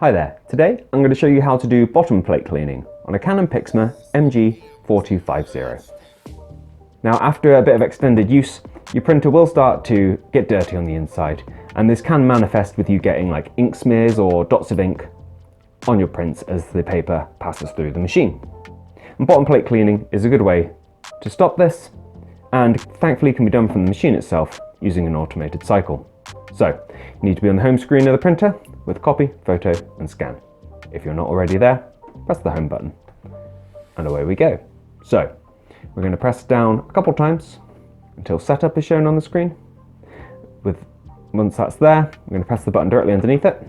Hi there, today I'm going to show you how to do bottom plate cleaning on a Canon Pixma MG4250. Now after a bit of extended use, your printer will start to get dirty on the inside, and this can manifest with you getting like ink smears or dots of ink on your prints as the paper passes through the machine. And bottom plate cleaning is a good way to stop this, and thankfully can be done from the machine itself using an automated cycle. So you need to be on the home screen of the printer with copy, photo and scan. If you're not already there, press the home button and away we go. So we're going to press down a couple times until setup is shown on the screen. Once that's there, we're going to press the button directly underneath it,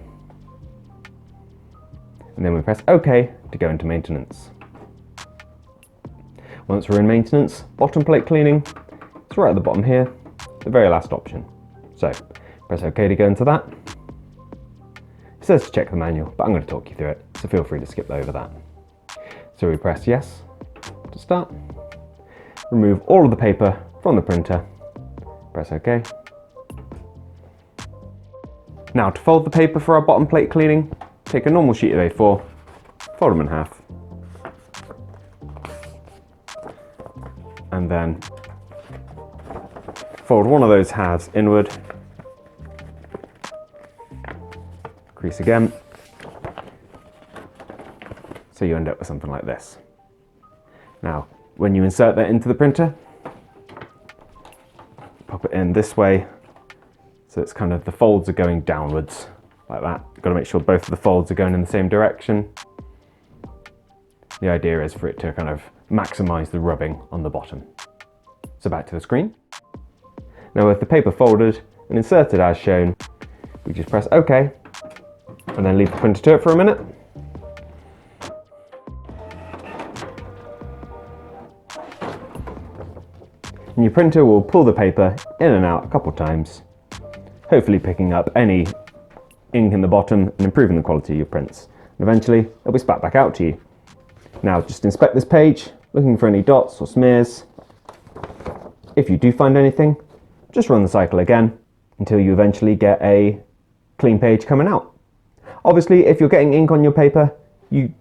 and then we press OK to go into maintenance. Once we're in maintenance, bottom plate cleaning is right at the bottom here, the very last option. So press OK to go into that. It says to check the manual, but I'm going to talk you through it, so feel free to skip over that. So we press yes to start, remove all of the paper from the printer, press OK. Now to fold the paper for our bottom plate cleaning, take a normal sheet of A4, fold them in half, and then fold one of those halves inward, crease again, so you end up with something like this. Now, when you insert that into the printer, pop it in this way, so it's kind of the folds are going downwards, like that. You've got to make sure both of the folds are going in the same direction. The idea is for it to kind of maximize the rubbing on the bottom. So back to the screen. Now with the paper folded and inserted as shown, we just press OK, and then leave the printer to it for a minute. And your printer will pull the paper in and out a couple times, hopefully picking up any ink in the bottom and improving the quality of your prints. And eventually it'll be spat back out to you. Now just inspect this page, looking for any dots or smears. If you do find anything, just run the cycle again until you eventually get a clean page coming out. Obviously, if you're getting ink on your paper, you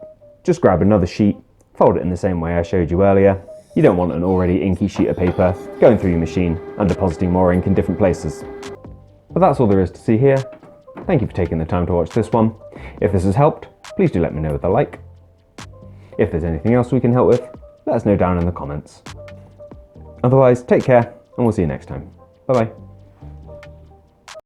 just grab another sheet, fold it in the same way I showed you earlier. You don't want an already inky sheet of paper going through your machine and depositing more ink in different places. But that's all there is to see here. Thank you for taking the time to watch this one. If this has helped, please do let me know with a like. If there's anything else we can help with, let us know down in the comments. Otherwise, take care and we'll see you next time. Bye bye.